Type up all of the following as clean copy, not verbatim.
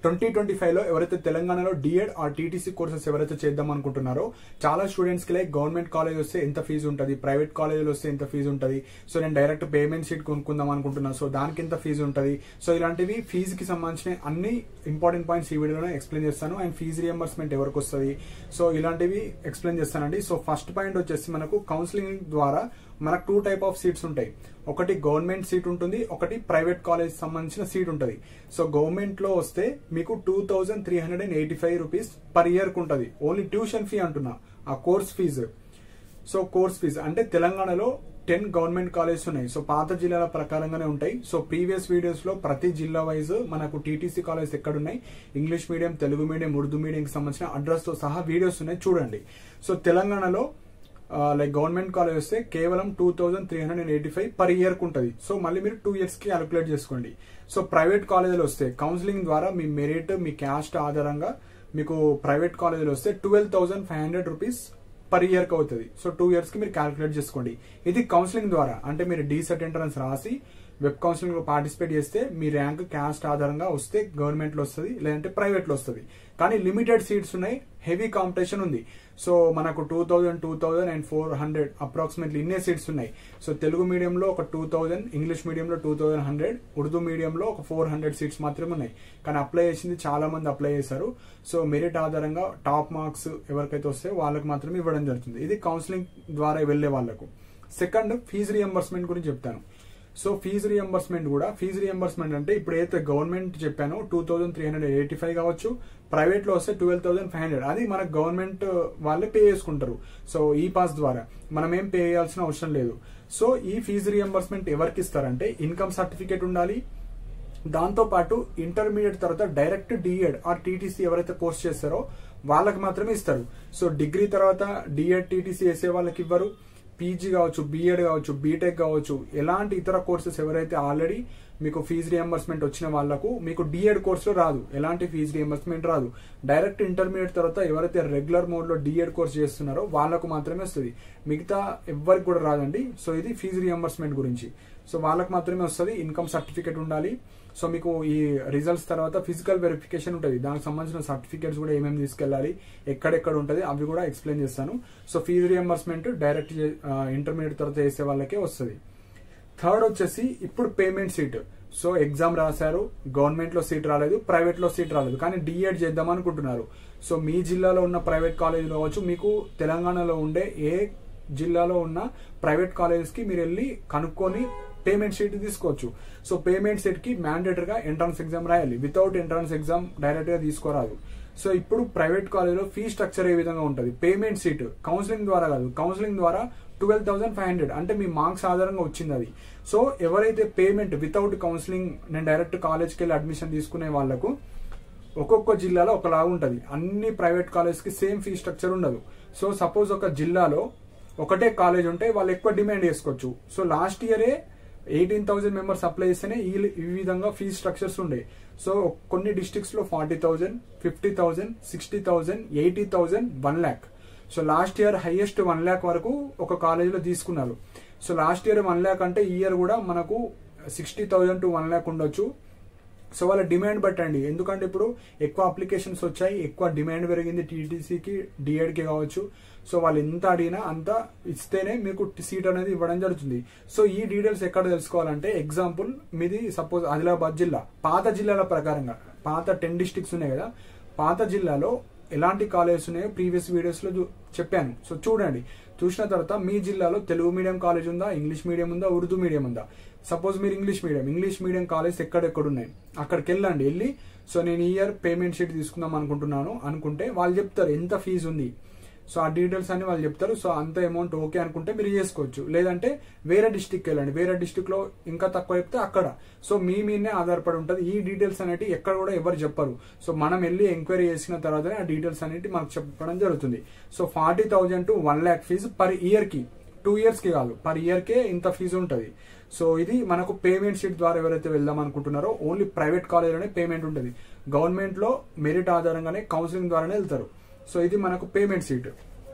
2025 లో ఎవరైతే తెలంగాణలో డిఎడ్ ఆర్ టీటీసీ కోర్సెస్ ఎవరైతే చేద్దాం అనుకుంటున్నారో చాలా స్టూడెంట్స్ కి లైక్ గవర్నమెంట్ కాలేజ్ వస్తే ఎంత ఫీజు ఉంటుంది, ప్రైవేట్ కాలేజీలో వస్తే ఎంత ఫీజు ఉంటుంది, సో నేను డైరెక్ట్ పేమెంట్ షీట్ కొనుక్కుందాం అనుకుంటున్నాను, సో దానికి ఎంత ఫీజు ఉంటుంది, సో ఇలాంటివి ఫీజుకి సంబంధించిన అన్ని ఇంపార్టెంట్ పాయింట్స్ ఈ వీడియోలో ఎక్స్ప్లెయిన్ చేస్తాను. అండ్ ఫీజు రియంబర్స్మెంట్ ఎవరికి వస్తుంది, సో ఇలాంటివి ఎక్స్ప్లెయిన్ చేస్తానండి. సో ఫస్ట్ పాయింట్ వచ్చేసి మనకు కౌన్సిలింగ్ ద్వారా మనకు 2 టైప్ ఆఫ్ సీట్స్ ఉంటాయి. ఒకటి గవర్నమెంట్ సీట్ ఉంటుంది, ఒకటి ప్రైవేట్ కాలేజ్ సంబంధించిన సీట్ ఉంటుంది. సో గవర్నమెంట్ లో వస్తే మీకు 2385 రూపీస్ పర్ ఇయర్ కు ఉంటుంది. ఓన్లీ ట్యూషన్ ఫీ అంటున్నా, ఆ course fees. So course fees అంటే తెలంగాణలో 10 గవర్నమెంట్ కాలేజెస్ ఉన్నాయి. సో పాత జిల్లాల ప్రకారంగానే ఉంటాయి. సో ప్రీవియస్ వీడియోస్ లో ప్రతి జిల్లా వైజ్ మనకు టీటీసీ కాలేజ్ ఎక్కడున్నాయి, English medium, Telugu medium, Urdu medium కి సంబంధించిన అడ్రస్ తో సహా వీడియోస్ ఉన్నాయి, చూడండి. సో తెలంగాణలో లైక్ గవర్నమెంట్ కాలేజ్ వస్తే కేవలం 2385 పర్ ఇయర్ కు ఉంటుంది. సో మళ్ళీ మీరు 2 ఇయర్స్ కి క్యాలిక్యులేట్ చేసుకోండి. సో ప్రైవేట్ కాలేజీలో వస్తే కౌన్సిలింగ్ ద్వారా మీ మెరిట్, మీ క్యాస్ట్ ఆధారంగా మీకు ప్రైవేట్ కాలేజీలో వస్తే 12,500 రూపీస్ పర్ ఇయర్ కి అవుతుంది. సో 2 ఇయర్స్ కి మీరు క్యాలిక్యులేట్ చేసుకోండి. ఇది కౌన్సిలింగ్ ద్వారా, అంటే మీరు డీసెట్ ఎంట్రన్స్ రాసి వెబ్ కౌన్సిలింగ్ లో పార్టిసిపేట్ చేస్తే మీ ర్యాంక్ క్యాస్ట్ ఆధారంగా వస్తే గవర్నమెంట్ లో వస్తుంది, లేదంటే ప్రైవేట్ లో వస్తుంది. కానీ లిమిటెడ్ సీట్స్ ఉన్నాయి, హెవీ కాంపిటీషన్ ఉంది. సో మనకు 2000, 2400 అప్రాక్సిమేట్లీ ఇన్నే సీట్స్ ఉన్నాయి. సో తెలుగు మీడియంలో ఒక 2000, ఇంగ్లీష్ మీడియంలో 2100, ఉర్దూ మీడియంలో ఒక 400 సీట్స్ మాత్రమే ఉన్నాయి. కానీ అప్లై చేసింది చాలా మంది అప్లై చేశారు. సో మెరిట్ ఆధారంగా టాప్ మార్క్స్ ఎవరికైతే వస్తే వాళ్ళకి మాత్రమే ఇవ్వడం జరుగుతుంది. ఇది కౌన్సిలింగ్ ద్వారా వెళ్లే వాళ్లకు. సెకండ్, ఫీజు రియంబర్స్మెంట్ గురించి చెప్తాను. సో ఫీజు రియంబర్స్మెంట్ అంటే ఇప్పుడు ఏదైతే గవర్నమెంట్ చెప్పానో 2385 కావచ్చు, ప్రైవేట్ లో వస్తే 12,500, అది మన గవర్నమెంట్ వాళ్ళే పే చేసుకుంటారు. సో ఈ పాస్ ద్వారా మనం ఏం పే చేయాల్సిన అవసరం లేదు. సో ఈ ఫీజు రియంబర్స్మెంట్ ఎవరికి ఇస్తారంటే ఇన్కమ్ సర్టిఫికేట్ ఉండాలి. దాంతో పాటు ఇంటర్మీడియట్ తర్వాత డైరెక్ట్ డిఎడ్ ఆర్ టీటీసీ ఎవరైతే కోర్స్ చేస్తారో వాళ్ళకి మాత్రమే ఇస్తారు. సో డిగ్రీ తర్వాత డిఎడ్ టీటీసీ చేసే వాళ్ళకి ఇవ్వరు. పీజీ కావచ్చు, బీఎడ్ కావచ్చు, బీటెక్ కావచ్చు, ఎలాంటి ఇతర కోర్సెస్ ఎవరైతే ఆల్రెడీ మీకు ఫీజు రియంబర్స్మెంట్ వచ్చిన వాళ్లకు మీకు డిఎడ్ కోర్సులో రాదు, ఎలాంటి ఫీజు రియంబర్స్మెంట్ రాదు. డైరెక్ట్ ఇంటర్మీడియట్ తర్వాత ఎవరైతే రెగ్యులర్ మోడ్ లో డిఎడ్ కోర్స్ చేస్తున్నారో వాళ్ళకు మాత్రమే వస్తుంది, మిగతా ఎవరికి కూడా రాదండి. సో ఇది ఫీజు రియంబర్స్మెంట్ గురించి. సో వాళ్ళకి మాత్రమే వస్తుంది. ఇన్కమ్ సర్టిఫికేట్ ఉండాలి. సో మీకు ఈ రిజల్ట్స్ తర్వాత ఫిజికల్ వెరిఫికేషన్ ఉంటుంది, దానికి సంబంధించిన సర్టిఫికేట్స్ కూడా ఏమేమి తీసుకెళ్లాలి, ఎక్కడెక్కడ ఉంటుంది అవి కూడా ఎక్స్ప్లెయిన్ చేస్తాను. So fees reimbursement direct intermediate తర్వాత చేసే వాళ్ళకే వస్తుంది. థర్డ్ వచ్చేసి ఇప్పుడు పేమెంట్ సీట్. సో ఎగ్జామ్ రాశారు, గవర్నమెంట్ లో సీట్ రాలేదు, ప్రైవేట్ లో సీట్ రాలేదు, కానీ డిఎడ్ చేద్దాం అనుకుంటున్నారు. సో మీ జిల్లాలో ఉన్న ప్రైవేట్ కాలేజీలో కావచ్చు, మీకు తెలంగాణలో ఉండే ఏ జిల్లాలో ఉన్న ప్రైవేట్ కాలేజెస్ కి మీరు వెళ్ళి కనుక్కొని పేమెంట్ షీట్ తీసుకోవచ్చు. సో పేమెంట్ షీట్ కి మ్యాండేటరీగా ఎంట్రన్స్ ఎగ్జామ్ రాయాలి. వితౌట్ ఎంట్రన్స్ ఎగ్జామ్ డైరెక్ట్ గా తీసుకోరాదు. సో ఇప్పుడు ప్రైవేట్ కాలేజీలో ఫీ స్ట్రక్చర్ ఏ విధంగా ఉంటుంది, పేమెంట్ షీట్ కౌన్సిలింగ్ ద్వారా కాదు, కౌన్సిలింగ్ ద్వారా 12,500 అంటే మీ మార్క్స్ ఆధారంగా వచ్చింది అది. సో ఎవరైతే పేమెంట్ వితౌట్ కౌన్సిలింగ్ నేను డైరెక్ట్ కాలేజ్కి వెళ్ళి అడ్మిషన్ తీసుకునే వాళ్లకు ఒక్కొక్క జిల్లాలో ఒకలాగా ఉంటుంది. అన్ని ప్రైవేట్ కాలేజ్ కి సేమ్ ఫీ స్ట్రక్చర్ ఉండదు. సో సపోజ్ ఒక జిల్లాలో ఒకటే కాలేజ్ ఉంటే వాళ్ళు ఎక్కువ డిమాండ్ చేసుకోవచ్చు. సో లాస్ట్ ఇయరే 18,000 మెంబర్స్ అప్లై చేస్తేనే ఈ విధంగా ఫీజ్ స్ట్రక్చర్స్ ఉండే. సో కొన్ని డిస్ట్రిక్ట్స్ లో 40,000, 50,000, 60,000, 80,000, 1 lakh. So last year highest 1 lakh వరకు ఒక కాలేజీలో తీసుకున్నారు. సో లాస్ట్ ఇయర్ 1 lakh అంటే ఈ ఇయర్ కూడా మనకు 60,000 to 1 lakh ఉండొచ్చు. సో వాళ్ళ డిమాండ్ బట్టండి, ఎందుకంటే ఇప్పుడు ఎక్కువ అప్లికేషన్స్ వచ్చాయి, ఎక్కువ డిమాండ్ పెరిగింది టీటీసీకి, డిఎడ్కి కావచ్చు. సో వాళ్ళు ఎంత అడిగినా అంత ఇస్తేనే మీకు సీట్ అనేది ఇవ్వడం జరుగుతుంది. సో ఈ డీటెయిల్స్ ఎక్కడ తెలుసుకోవాలంటే ఎగ్జాంపుల్ మీది సపోజ్ ఆదిలాబాద్ జిల్లా, పాత జిల్లాల ప్రకారంగా పాత 10 డిస్ట్రిక్ట్స్ ఉన్నాయి కదా, పాత జిల్లాలో ఎలాంటి కాలేజెస్ ఉన్నాయో ప్రీవియస్ వీడియోస్ లో చెప్పాను. సో చూడండి, చూసిన తర్వాత మీ జిల్లాలో తెలుగు మీడియం కాలేజ్ ఉందా, ఇంగ్లీష్ మీడియం ఉందా, ఉర్దూ మీడియం ఉందా. సపోజ్ మీరు ఇంగ్లీష్ మీడియం కాలేజ్ ఎక్కడెక్కడ ఉన్నాయి అక్కడికి వెళ్ళి సో నేను ఈ ఇయర్ పేమెంట్ షీట్ తీసుకుందాం అనుకుంటున్నాను అనుకుంటే వాళ్ళు చెప్తారు ఎంత ఫీజు ఉంది. సో ఆ డీటెయిల్స్ అన్ని వాళ్ళు చెప్తారు. సో అంత అమౌంట్ ఓకే అనుకుంటే మీరు చేసుకోవచ్చు, లేదంటే వేరే డిస్టిక్ వెళ్ళండి, వేరే డిస్టిక్ లో ఇంకా తక్కువ చెప్తే అక్కడ. సో మీ మీదనే ఆధారపడి ఉంటుంది. ఈ డీటెయిల్స్ అనేవి ఎక్కడ కూడా ఎవరు చెప్పరు. సో మనం వెళ్ళి ఎంక్వైరీ చేసిన తర్వాతనే ఆ డీటెయిల్స్ అనేవి మనకు చెప్పడం జరుగుతుంది. So 40,000 to 1 lakh fees per year కి, 2 years కి కాదు, పర్ ఇయర్ కే ఇంత ఫీజు ఉంటుంది. సో ఇది మనకు పేమెంట్ షీట్ ద్వారా ఎవరైతే వెళ్దాం అనుకుంటున్నారో ఓన్లీ ప్రైవేట్ కాలేజీలోనే పేమెంట్ ఉంటుంది. గవర్నమెంట్ లో మెరిట్ ఆధారంగానే కౌన్సిలింగ్ ద్వారానే వెళ్తారు. సో ఇది మనకు పేమెంట్ షీట్.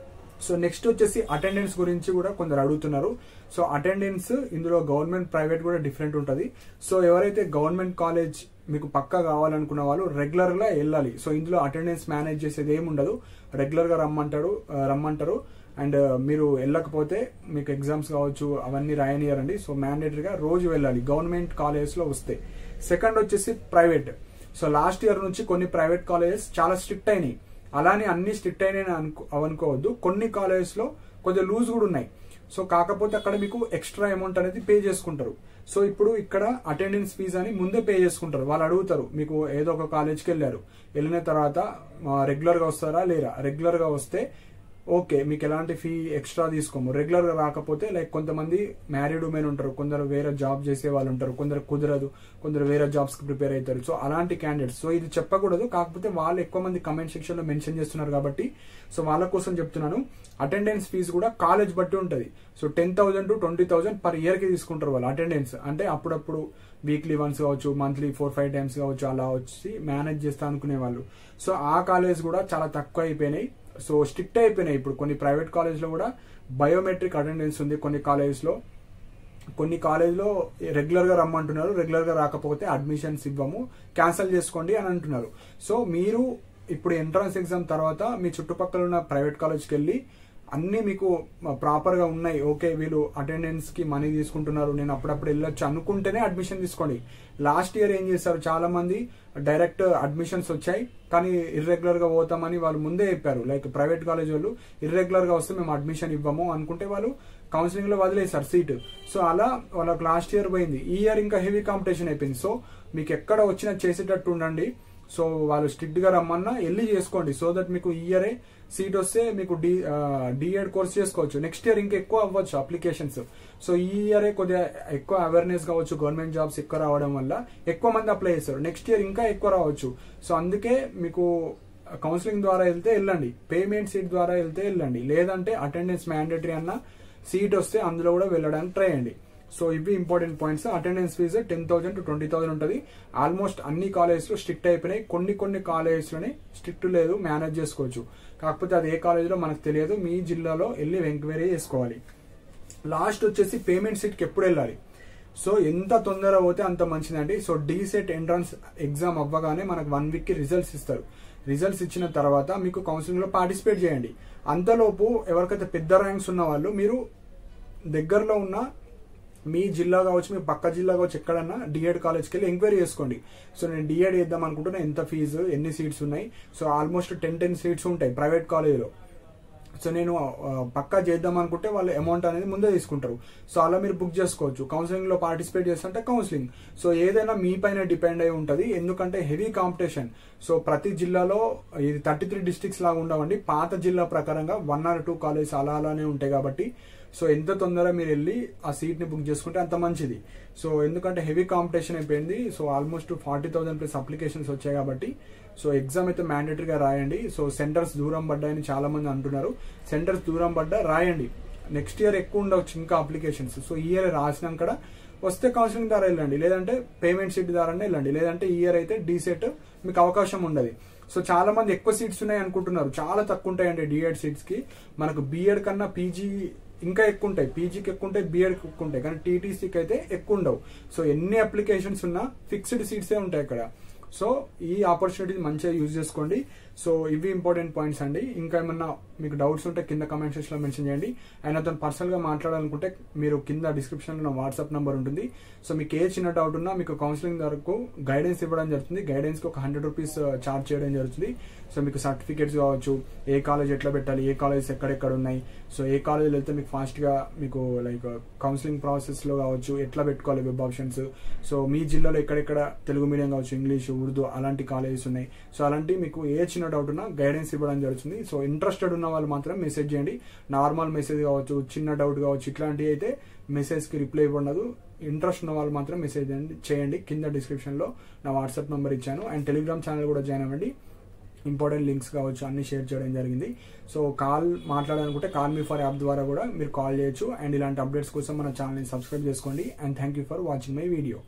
సో నెక్స్ట్ వచ్చేసి అటెండెన్స్ గురించి కూడా కొందరు అడుగుతున్నారు. సో అటెండెన్స్ ఇందులో గవర్నమెంట్ ప్రైవేట్ కూడా డిఫరెంట్ ఉంటుంది. సో ఎవరైతే గవర్నమెంట్ కాలేజ్ మీకు పక్కా కావాలనుకున్న వాళ్ళు రెగ్యులర్ గా వెళ్ళాలి. సో ఇందులో అటెండెన్స్ మేనేజ్ చేసేది ఏమి ఉండదు, రెగ్యులర్ గా రమ్మంటారు. అండ్ మీరు వెళ్ళకపోతే మీకు ఎగ్జామ్స్ కావచ్చు అవన్నీ రాయనియరండి. సో మ్యాండేటరీగా రోజు వెళ్ళాలి గవర్నమెంట్ కాలేజెస్ లో వస్తే. సెకండ్ వచ్చేసి ప్రైవేట్. సో లాస్ట్ ఇయర్ నుంచి కొన్ని ప్రైవేట్ కాలేజెస్ చాలా స్ట్రిక్ట్ అయినాయి. అలానే అన్ని స్ట్రిక్ట్ అయినాయి అనుకోవద్దు, కొన్ని కాలేజెస్ లో కొంచెం లూజ్ కూడా ఉన్నాయి. సో కాకపోతే అక్కడ మీకు ఎక్స్ట్రా అమౌంట్ అనేది పే చేసుకుంటారు. సో ఇప్పుడు ఇక్కడ అటెండెన్స్ ఫీజ్ అని ముందే పే చేసుకుంటారు. వాళ్ళు అడుగుతారు, మీకు ఏదో ఒక కాలేజ్కి వెళ్ళిన తర్వాత రెగ్యులర్ గా వస్తారా లేరా. రెగ్యులర్ గా వస్తే ఓకే, మీకు ఎలాంటి ఫీ ఎక్స్ట్రా తీసుకోము. రెగ్యులర్ గా రాకపోతే లైక్ కొంతమంది మ్యారీడ్ ఉమెన్ ఉంటారు, కొందరు వేరే జాబ్ చేసే వాళ్ళు ఉంటారు, కొందరు కుదరదు, కొందరు వేరే జాబ్స్ కి ప్రిపేర్ అవుతారు. సో అలాంటి క్యాండిడేట్స్, సో ఇది చెప్పకూడదు, కాకపోతే వాళ్ళు ఎక్కువ మంది కమెంట్ సెక్షన్ లో మెన్షన్ చేస్తున్నారు కాబట్టి సో వాళ్ళ కోసం చెప్తున్నాను. అటెండెన్స్ ఫీజు కూడా కాలేజ్ బట్టి ఉంటుంది. సో 10,000 to 20,000 పర్ ఇయర్ కి తీసుకుంటారు వాళ్ళు అటెండెన్స్. అంటే అప్పుడప్పుడు వీక్లీ వన్స్ కావచ్చు, మంత్లీ 4-5 టైమ్స్ కావచ్చు, అలా వచ్చి మేనేజ్ చేస్తా అనుకునే వాళ్ళు. సో ఆ కాలేజ్ కూడా చాలా తక్కువ అయిపోయినాయి. సో స్ట్రిక్ట్ అయిపోయినాయి. ఇప్పుడు కొన్ని ప్రైవేట్ కాలేజ్ లో కూడా బయోమెట్రిక్ అటెండెన్స్ ఉంది. కొన్ని కాలేజ్లో రెగ్యులర్ గా రమ్మంటున్నారు, రెగ్యులర్ గా రాకపోతే అడ్మిషన్స్ ఇవ్వము, క్యాన్సిల్ చేసుకోండి అని అంటున్నారు. సో మీరు ఇప్పుడు ఎంట్రన్స్ ఎగ్జామ్ తర్వాత మీ చుట్టుపక్కల ఉన్న ప్రైవేట్ కాలేజ్కి వెళ్ళి అన్ని మీకు ప్రాపర్ గా ఉన్నాయి, ఓకే వీళ్ళు అటెండెన్స్ కి మనీ తీసుకుంటున్నారు, నేను అప్పుడప్పుడు వెళ్ళొచ్చు అనుకుంటేనే అడ్మిషన్ తీసుకోండి. లాస్ట్ ఇయర్ ఏం చేశారు, చాలా మంది డైరెక్ట్ అడ్మిషన్స్ వచ్చాయి కానీ ఇర్రెగ్యులర్ గా పోతామని వాళ్ళు ముందే చెప్పారు. లైక్ ప్రైవేట్ కాలేజ్ వాళ్ళు ఇర్రెగ్యులర్ గా వస్తే మేము అడ్మిషన్ ఇవ్వము అనుకుంటే వాళ్ళు కౌన్సిలింగ్ లో వదిలేశారు సీట్. సో అలా వాళ్ళకి లాస్ట్ ఇయర్ పోయింది. ఈ ఇయర్ ఇంకా హెవీ కాంపిటీషన్ అయిపోయింది. సో మీకు ఎక్కడ వచ్చినా చేసేటట్టు ఉండండి. సో వాళ్ళు స్ట్రిక్ట్ గా రమ్మన్నా వెళ్ళి చేసుకోండి. సో దట్ మీకు ఈ ఇయరే సీట్ వస్తే మీకు డిఎడ్ కోర్స్ చేసుకోవచ్చు. నెక్స్ట్ ఇయర్ ఇంకా ఎక్కువ అవ్వచ్చు అప్లికేషన్స్. సో ఈ ఇయరే కొద్దిగా ఎక్కువ అవేర్నెస్ కావచ్చు, గవర్నమెంట్ జాబ్స్ ఎక్కువ రావడం వల్ల ఎక్కువ మంది అప్లై చేస్తారు. నెక్స్ట్ ఇయర్ ఇంకా ఎక్కువ రావచ్చు. సో అందుకే మీకు కౌన్సిలింగ్ ద్వారా వెళ్తే వెళ్ళండి, పేమెంట్ సీట్ ద్వారా వెళ్తే వెళ్ళండి, లేదంటే అటెండెన్స్ మ్యాండేటరీ అన్న సీట్ వస్తే అందులో కూడా వెళ్ళడానికి ట్రై చేయండి. సో ఇవి important points. Attendance fees 10,000 to 20,000 ఉంటుంది. ఆల్మోస్ట్ అన్ని కాలేజెస్ లో స్ట్రిక్ట్ అయిపోయినాయి. కొన్ని కాలేజెస్ లోనే స్ట్రిక్ట్ లేదు, మేనేజ్ చేసుకోవచ్చు. కాకపోతే అది ఏ కాలేజ్ లో మనకు తెలియదు, మీ జిల్లాలో వెళ్ళి ఎంక్వైరీ చేసుకోవాలి. లాస్ట్ వచ్చేసి పేమెంట్ సీట్ కి ఎప్పుడు వెళ్ళాలి. సో ఎంత తొందర పోతే అంత మంచిదండి. సో డీసెట్ ఎంట్రన్స్ ఎగ్జామ్ అవ్వగానే మనకు 1 week కి రిజల్ట్స్ ఇస్తారు. రిజల్ట్స్ ఇచ్చిన తర్వాత మీకు కౌన్సిలింగ్ లో పార్టిసిపేట్ చేయండి. అంతలోపు ఎవరికైతే పెద్ద ర్యాంక్స్ ఉన్న వాళ్ళు మీరు దగ్గరలో ఉన్న మీ జిల్లా కావచ్చు, మీ పక్క జిల్లా కావచ్చు, ఎక్కడన్నా డిఎడ్ కాలేజ్కి వెళ్ళి ఎంక్వైరీ చేసుకోండి. సో నేను డిఎడ్ చేద్దాం అనుకుంటున్నా, ఎంత ఫీజు, ఎన్ని సీట్స్ ఉన్నాయి. సో ఆల్మోస్ట్ 10 సీట్స్ ఉంటాయి ప్రైవేట్ కాలేజీలో. సో నేను పక్కా చేద్దాం అనుకుంటే వాళ్ళు అమౌంట్ అనేది ముందే తీసుకుంటారు. సో అలా మీరు బుక్ చేసుకోవచ్చు. కౌన్సిలింగ్ లో పార్టిసిపేట్ చేస్తుంటే కౌన్సిలింగ్. సో ఏదైనా మీ పైన డిపెండ్ అయి ఉంటుంది, ఎందుకంటే హెవీ కాంపిటీషన్. సో ప్రతి జిల్లాలో ఇది 33 డిస్ట్రిక్ట్స్ లాగా ఉండవండి. పాత జిల్లా ప్రకారంగా 1 or 2 కాలేజెస్ అలానే ఉంటాయి కాబట్టి సో ఎంత తొందరగా మీరు వెళ్ళి ఆ సీట్ ని బుక్ చేసుకుంటే అంత మంచిది. సో ఎందుకంటే హెవీ కాంపిటీషన్ అయిపోయింది. సో ఆల్మోస్ట్ 40,000+ అప్లికేషన్స్ వచ్చాయి కాబట్టి సో ఎగ్జామ్ అయితే మ్యాండేటరీగా రాయండి. సో సెంటర్స్ దూరం పడ్డాయని చాలా మంది అంటున్నారు. సెంటర్స్ దూరం పడ్డా రాయండి. నెక్స్ట్ ఇయర్ ఎక్కువ ఉండవచ్చు ఇంకా అప్లికేషన్స్. సో ఈ ఇయర్ రాసినాక వస్తే కౌన్సిలింగ్ ద్వారా వెళ్ళండి, లేదంటే పేమెంట్ సీట్ ద్వారానే వెళ్ళండి, లేదంటే ఈ ఇయర్ అయితే డీసెట్ మీకు అవకాశం ఉండదు. సో చాలా మంది ఎక్కువ సీట్స్ ఉన్నాయి అనుకుంటున్నారు, చాలా తక్కువ ఉంటాయండి డిఎడ్ సీట్స్ కి. మనకు బిఎడ్ కన్నా పీజీ ఇంకా ఎక్కువ ఉంటాయి, పీజీకి ఎక్కువ ఉంటాయి, బీఎడ్కి ఎక్కువ ఉంటాయి, కానీ టీటీసీకి అయితే ఎక్కువ ఉండవు. సో ఎన్ని అప్లికేషన్స్ ఉన్నా ఫిక్స్డ్ సీట్సే ఉంటాయి అక్కడ. సో ఈ ఆపర్చునిటీ మంచిగా యూజ్ చేసుకోండి. సో ఇవి ఇంపార్టెంట్ పాయింట్స్ అండి. ఇంకా ఏమన్నా మీకు డౌట్స్ ఉంటే కింద కమెంట్ సెక్షన్ లో మెన్షన్ చేయండి. అండ్ అతను పర్సనల్ గా మాట్లాడాలనుకుంటే మీరు కింద డిస్క్రిప్షన్ లో నా వాట్సాప్ నంబర్ ఉంటుంది. సో మీకు ఏ చిన్న డౌట్ ఉన్నా మీకు కౌన్సిలింగ్ వరకు గైడెన్స్ ఇవ్వడం జరుగుతుంది. గైడెన్స్ కి ఒక 100 రూపీస్ ఛార్జ్ చేయడం జరుగుతుంది. సో మీకు సర్టిఫికేట్స్ కావచ్చు, ఏ కాలేజ్ ఎట్లా పెట్టాలి, ఏ కాలేజ్ ఎక్కడెక్కడ ఉన్నాయి, సో ఏ కాలేజ్ వెళ్తే మీకు ఫాస్ట్ గా మీకు లైక్ కౌన్సిలింగ్ ప్రాసెస్ లో కావచ్చు ఎట్లా పెట్టుకోవాలి వెబ్ ఆప్షన్స్. సో మీ జిల్లాలో ఎక్కడెక్కడ తెలుగు మీడియం కావచ్చు, ఇంగ్లీష్, ఉర్దూ అలాంటి కాలేజెస్ ఉన్నాయి. సో అలాంటి మీకు ఏ చిన్న డౌట్ ఉన్నా గైడెన్స్ ఇవ్వడం జరుగుతుంది. సో ఇంట్రెస్టెడ్ ఉన్న వాళ్ళు మాత్రం మెసేజ్ చేయండి. నార్మల్ మెసేజ్ కావచ్చు, చిన్న డౌట్ కావచ్చు, ఇట్లాంటివి అయితే మెసేజ్ కి రిప్లై ఇవ్వదు. ఇంట్రెస్ట్ ఉన్న వాళ్ళు మాత్రం మెసేజ్ చేయండి. కింద డిస్క్రిప్షన్ లో నా వాట్సాప్ నంబర్ ఇచ్చాను. అండ్ టెలిగ్రామ్ ఛానల్ కూడా జాయిన్ అవ్వండి. ఇంపార్టెంట్ లింక్స్ కావచ్చు అన్ని షేర్ చేయడం జరిగింది. సో కాల్ మాట్లాడాలనుకుంటే కాల్ మీ ఫర్ యాప్ ద్వారా కూడా మీరు కాల్ చేయొచ్చు. అండ్ ఇలాంటి అప్డేట్స్ కోసం మన ఛానల్ని సబ్స్క్రైబ్ చేసుకోండి. And thank you for watching my video.